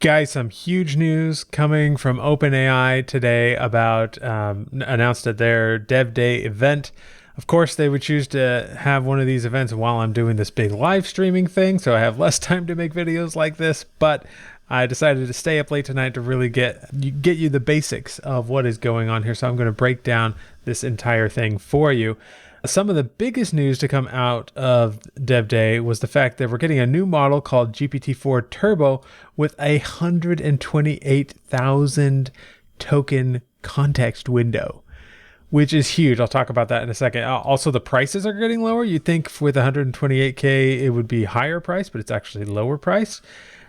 Guys, some huge news coming from OpenAI today about announced at their Dev Day event. Of course, they would choose to have one of these events while I'm doing this big live streaming thing, so I have less time to make videos like this, but I decided to stay up late tonight to really get you the basics of what is going on here. So I'm going to break down this entire thing for you. Some of the biggest news to come out of Dev Day was the fact that we're getting a new model called GPT-4 Turbo with 128,000 token context window, which is huge. I'll talk about that in a second. Also, the prices are getting lower. You'd think with 128K it would be higher price, but it's actually lower price.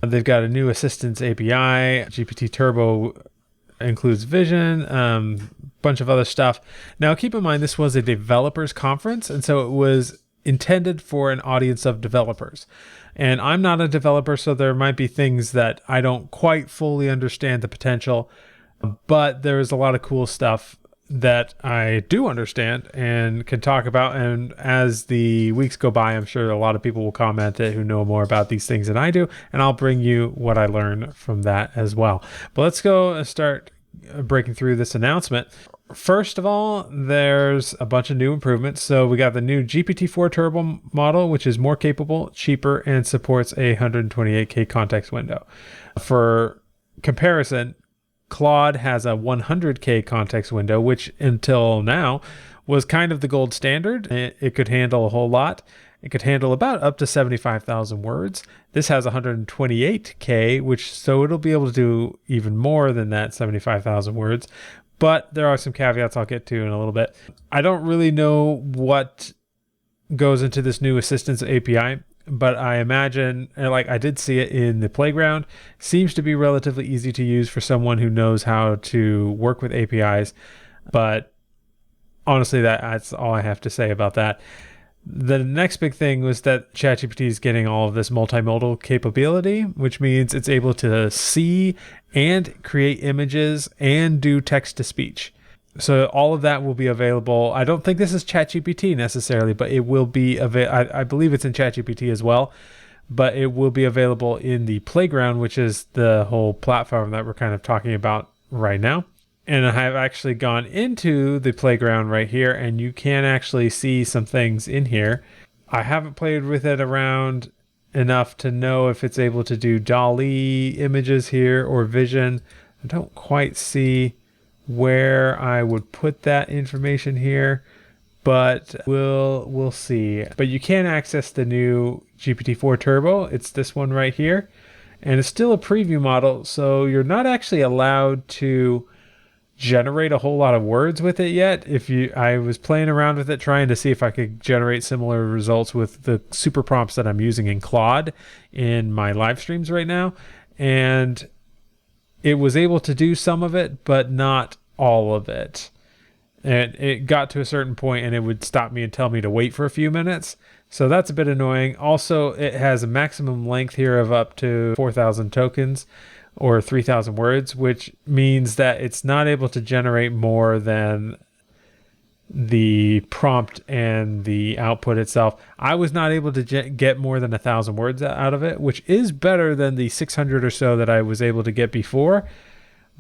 They've got a new assistance API. GPT Turbo includes vision, bunch of other stuff. Now, keep in mind, this was a developers conference, and so it was intended for an audience of developers. And I'm not a developer, so there might be things that I don't quite fully understand the potential, but there's a lot of cool stuff that I do understand and can talk about. And as the weeks go by, I'm sure a lot of people will comment it who know more about these things than I do, and I'll bring you what I learn from that as well. But let's go and start breaking through this announcement. First of all, there's a bunch of new improvements. So we got the new GPT-4 Turbo model, which is more capable, cheaper, and supports a 128K context window. For comparison, Claude has a 100K context window, which until now was kind of the gold standard. It could handle a whole lot. It could handle about up to 75,000 words. This has 128K, so it'll be able to do even more than that 75,000 words. But there are some caveats I'll get to in a little bit. I don't really know what goes into this new assistance API, but I imagine, like I did see it in the playground, seems to be relatively easy to use for someone who knows how to work with APIs. But honestly, that's all I have to say about that. The next big thing was that ChatGPT is getting all of this multimodal capability, which means it's able to see and create images and do text to speech. So all of that will be available. I don't think this is ChatGPT necessarily, but it will be available. I believe it's in ChatGPT as well, but it will be available in the playground, which is the whole platform that we're kind of talking about right now. And I have actually gone into the playground right here, and you can actually see some things in here. I haven't played with it around enough to know if it's able to do DALL-E images here or vision. I don't quite see where I would put that information here, but we'll see. But you can access the new GPT-4 Turbo. It's this one right here, and it's still a preview model, so you're not actually allowed to generate a whole lot of words with it yet. I was playing around with it trying to see if I could generate similar results with the super prompts that I'm using in Claude in my live streams right now, and it was able to do some of it but not all of it. And it got to a certain point and it would stop me and tell me to wait for a few minutes, so that's a bit annoying. Also, it has a maximum length here of up to 4,000 tokens or 3,000 words, which means that it's not able to generate more than the prompt and the output itself. I was not able to get more than 1,000 words out of it, which is better than the 600 or so that I was able to get before,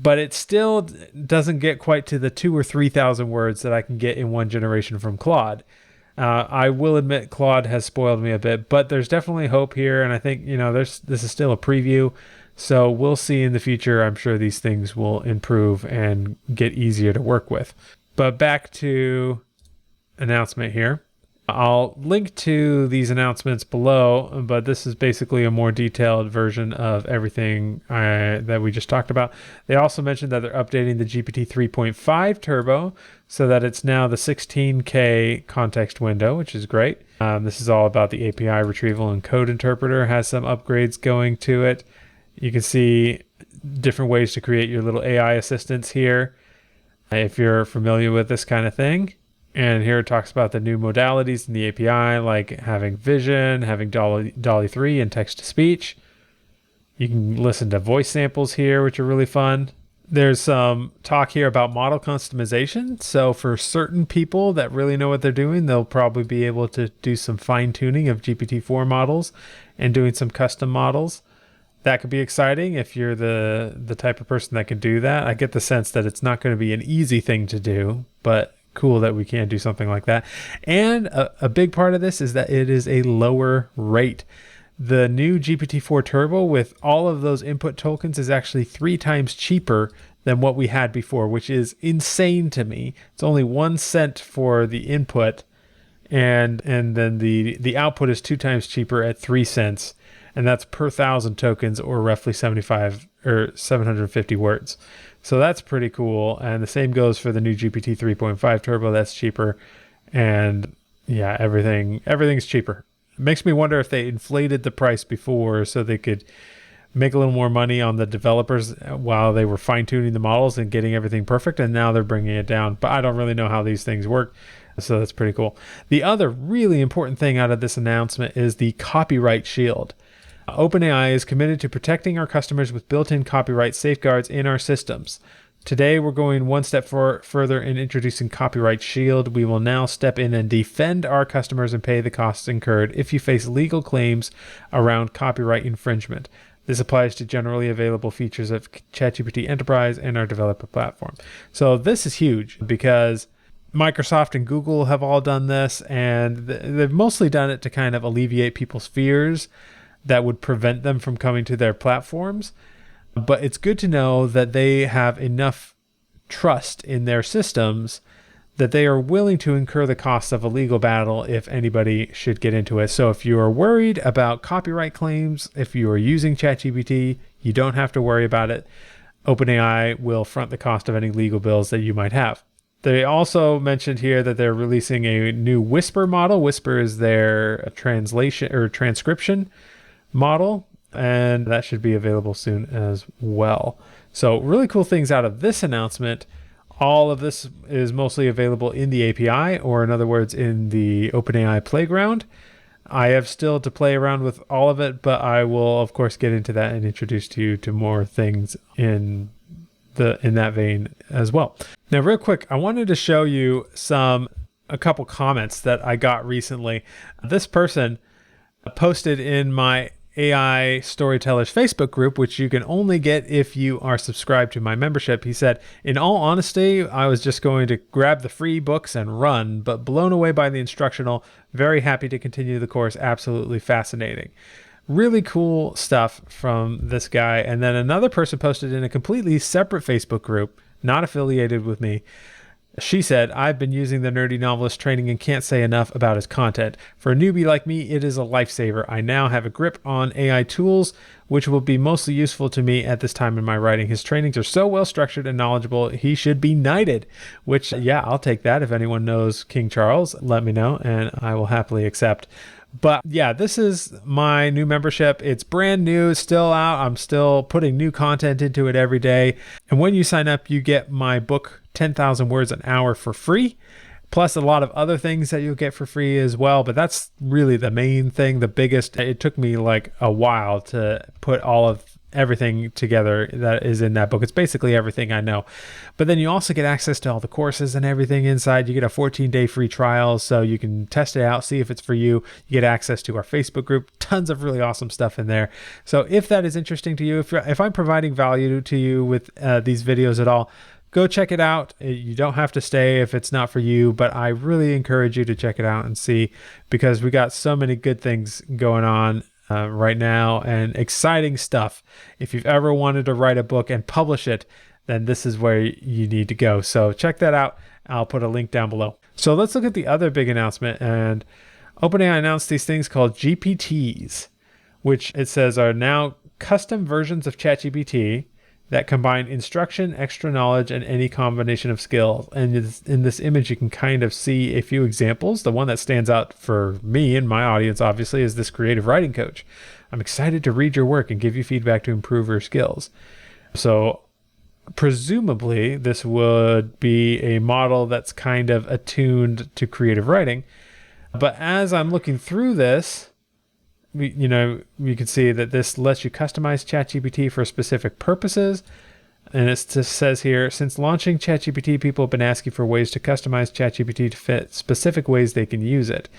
but it still doesn't get quite to the 2,000 or 3,000 words that I can get in one generation from Claude. I will admit Claude has spoiled me a bit, but there's definitely hope here, and I think this is still a preview. So we'll see in the future. I'm sure these things will improve and get easier to work with. But back to announcement here. I'll link to these announcements below, but this is basically a more detailed version of everything that we just talked about. They also mentioned that they're updating the GPT 3.5 Turbo so that it's now the 16K context window, which is great. This is all about the API retrieval and code interpreter. Has some upgrades going to it. You can see different ways to create your little AI assistants here, if you're familiar with this kind of thing. And here it talks about the new modalities in the API, like having vision, having DALL-E 3 and text-to-speech. You can listen to voice samples here, which are really fun. There's some talk here about model customization. So for certain people that really know what they're doing, they'll probably be able to do some fine-tuning of GPT-4 models and doing some custom models. that could be exciting if you're the type of person that can do that. I get the sense that it's not going to be an easy thing to do, but cool that we can do something like that. And a big part of this is that it is a lower rate. The new GPT-4 Turbo with all of those input tokens is actually 3 times cheaper than what we had before, which is insane to me. It's only 1 cent for the input, and then the output is 2 times cheaper at 3 cents, and that's per 1,000 tokens, or roughly 75 or 750 words. So that's pretty cool. And the same goes for the new GPT 3.5 Turbo. That's cheaper. And yeah, everything's cheaper. It makes me wonder if they inflated the price before so they could make a little more money on the developers while they were fine-tuning the models and getting everything perfect, and now they're bringing it down. But I don't really know how these things work, so that's pretty cool. The other really important thing out of this announcement is the copyright shield. OpenAI is committed to protecting our customers with built-in copyright safeguards in our systems. Today, we're going one step further in introducing Copyright Shield. We will now step in and defend our customers and pay the costs incurred if you face legal claims around copyright infringement. This applies to generally available features of ChatGPT Enterprise and our developer platform. So this is huge because Microsoft and Google have all done this, and they've mostly done it to kind of alleviate people's fears that would prevent them from coming to their platforms. But it's good to know that they have enough trust in their systems that they are willing to incur the cost of a legal battle if anybody should get into it. So if you are worried about copyright claims, if you are using ChatGPT, you don't have to worry about it. OpenAI will front the cost of any legal bills that you might have. They also mentioned here that they're releasing a new Whisper model. Whisper is their translation or transcription model, and that should be available soon as well. So really cool things out of this announcement. All of this is mostly available in the API, or in other words, in the OpenAI playground. I have still to play around with all of it, but I will of course get into that and introduce you to more things in that vein as well. Now, real quick, I wanted to show you a couple comments that I got recently. This person posted in my AI Storytellers Facebook group, which you can only get if you are subscribed to my membership. He said, "In all honesty, I was just going to grab the free books and run, but blown away by the instructional. Very happy to continue the course. Absolutely fascinating." Really cool stuff from this guy. And then another person posted in a completely separate Facebook group, not affiliated with me. She said, "I've been using the Nerdy Novelist training and can't say enough about his content. For a newbie like me, it is a lifesaver. I now have a grip on AI tools, which will be mostly useful to me at this time in my writing. His trainings are so well structured and knowledgeable, he should be knighted." Which, yeah, I'll take that. If anyone knows King Charles, let me know, and I will happily accept. But yeah, this is my new membership. It's brand new, still out. I'm still putting new content into it every day. And when you sign up, you get my book, 10,000 Words an Hour, for free, plus a lot of other things that you'll get for free as well. But that's really the main thing, the biggest. It took me like a while to put all of everything together that is in that book. It's basically everything I know. But then you also get access to all the courses and everything inside. You get a 14-day free trial, so you can test it out, see if it's for you. You get access to our Facebook group, tons of really awesome stuff in there. So if that is interesting to you, if I'm providing value to you with these videos at all, go check it out. You don't have to stay if it's not for you, but I really encourage you to check it out and see, because we got so many good things going on right now and exciting stuff. If you've ever wanted to write a book and publish it, then this is where you need to go. So check that out. I'll put a link down below. So let's look at the other big announcement. And OpenAI announced these things called GPTs, which it says are now custom versions of ChatGPT that combine instruction, extra knowledge, and any combination of skills. And in this image, you can kind of see a few examples. The one that stands out for me and my audience, obviously, is this creative writing coach. "I'm excited to read your work and give you feedback to improve your skills." So presumably, this would be a model that's kind of attuned to creative writing. But as I'm looking through this, you can see that this lets you customize ChatGPT for specific purposes. And it just says here, since launching ChatGPT, people have been asking for ways to customize ChatGPT to fit specific ways they can use it.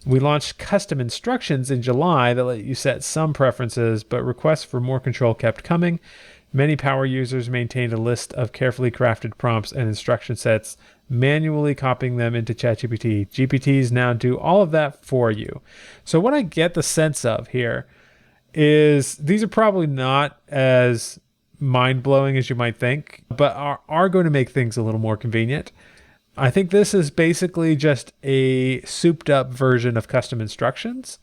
We launched custom instructions in July that let you set some preferences, but requests for more control kept coming. Many power users maintained a list of carefully crafted prompts and instruction sets, manually copying them into ChatGPT. GPTs now do all of that for you. So what I get the sense of here is these are probably not as mind-blowing as you might think, but are going to make things a little more convenient. I think this is basically just a souped-up version of custom instructions.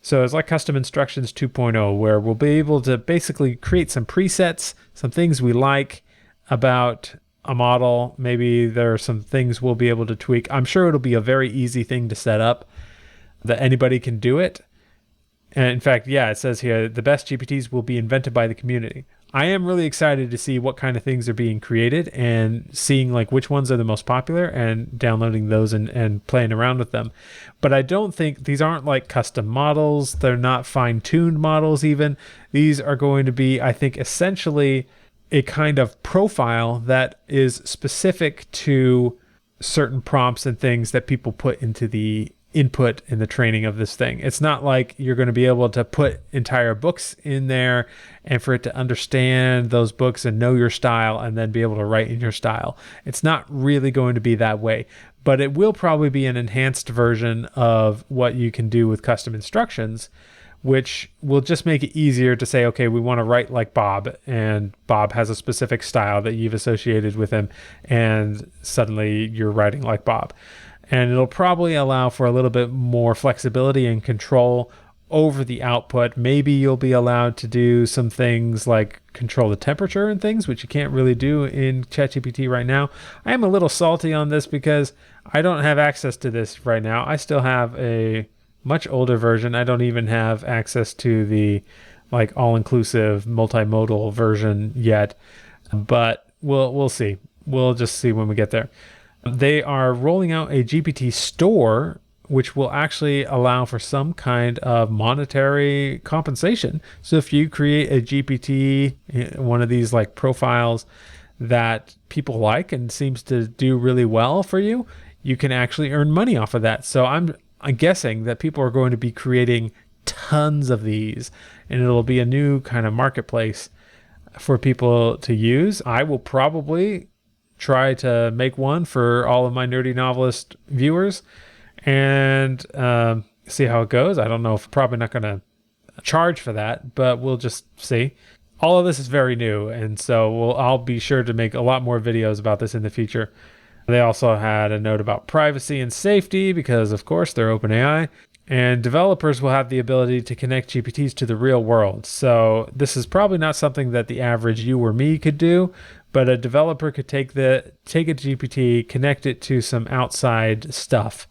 So it's like Custom Instructions 2.0, where we'll be able to basically create some presets, some things we like about a model. Maybe there are some things we'll be able to tweak. I'm sure it'll be a very easy thing to set up that anybody can do it. And in fact, yeah, it says here, the best GPTs will be invented by the community. I am really excited to see what kind of things are being created and seeing like which ones are the most popular and downloading those and playing around with them. But I don't think these aren't like custom models. They're not fine-tuned models even. These are going to be, I think, essentially a kind of profile that is specific to certain prompts and things that people put into the input in the training of this thing. It's not like you're going to be able to put entire books in there and for it to understand those books and know your style and then be able to write in your style. It's not really going to be that way, but it will probably be an enhanced version of what you can do with custom instructions, which will just make it easier to say, okay, we want to write like Bob, and Bob has a specific style that you've associated with him, and suddenly you're writing like Bob. And it'll probably allow for a little bit more flexibility and control over the output. Maybe you'll be allowed to do some things like control the temperature and things, which you can't really do in ChatGPT right now. I am a little salty on this because I don't have access to this right now. I still have a much older version. I don't even have access to the like all-inclusive multimodal version yet, but we'll see. We'll just see when we get there. They are rolling out a GPT store, which will actually allow for some kind of monetary compensation. So if you create a GPT, one of these like profiles that people like and seems to do really well for you, you can actually earn money off of that. So I'm guessing that people are going to be creating tons of these, and it'll be a new kind of marketplace for people to use. I will probably try to make one for all of my Nerdy Novelist viewers and see how it goes. I don't know if probably not going to charge for that, but we'll just see. All of this is very new, and so I'll be sure to make a lot more videos about this in the future. They also had a note about privacy and safety because, of course, they're OpenAI. And developers will have the ability to connect GPTs to the real world. So this is probably not something that the average you or me could do, but a developer could take a GPT, connect it to some outside stuff,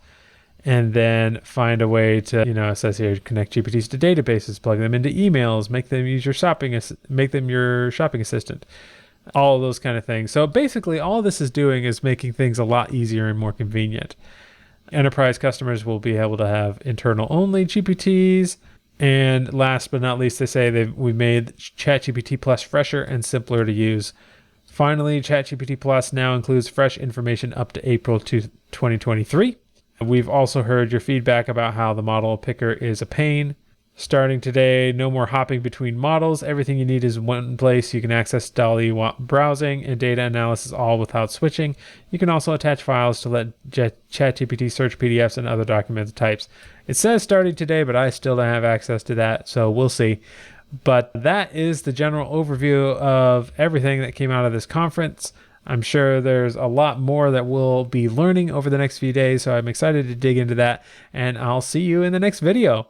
and then find a way to, it says here, connect GPTs to databases, plug them into emails, make them your shopping assistant, all of those kind of things. So basically, all this is doing is making things a lot easier and more convenient. Enterprise customers will be able to have internal-only GPTs. And last but not least, they say we made ChatGPT Plus fresher and simpler to use. Finally, ChatGPT Plus now includes fresh information up to April 2023. We've also heard your feedback about how the model picker is a pain. Starting today, no more hopping between models. Everything you need is in one place. You can access DALL-E browsing and data analysis all without switching. You can also attach files to let ChatGPT search PDFs and other document types. It says starting today, but I still don't have access to that, so we'll see. But that is the general overview of everything that came out of this conference. I'm sure there's a lot more that we'll be learning over the next few days, so I'm excited to dig into that, and I'll see you in the next video.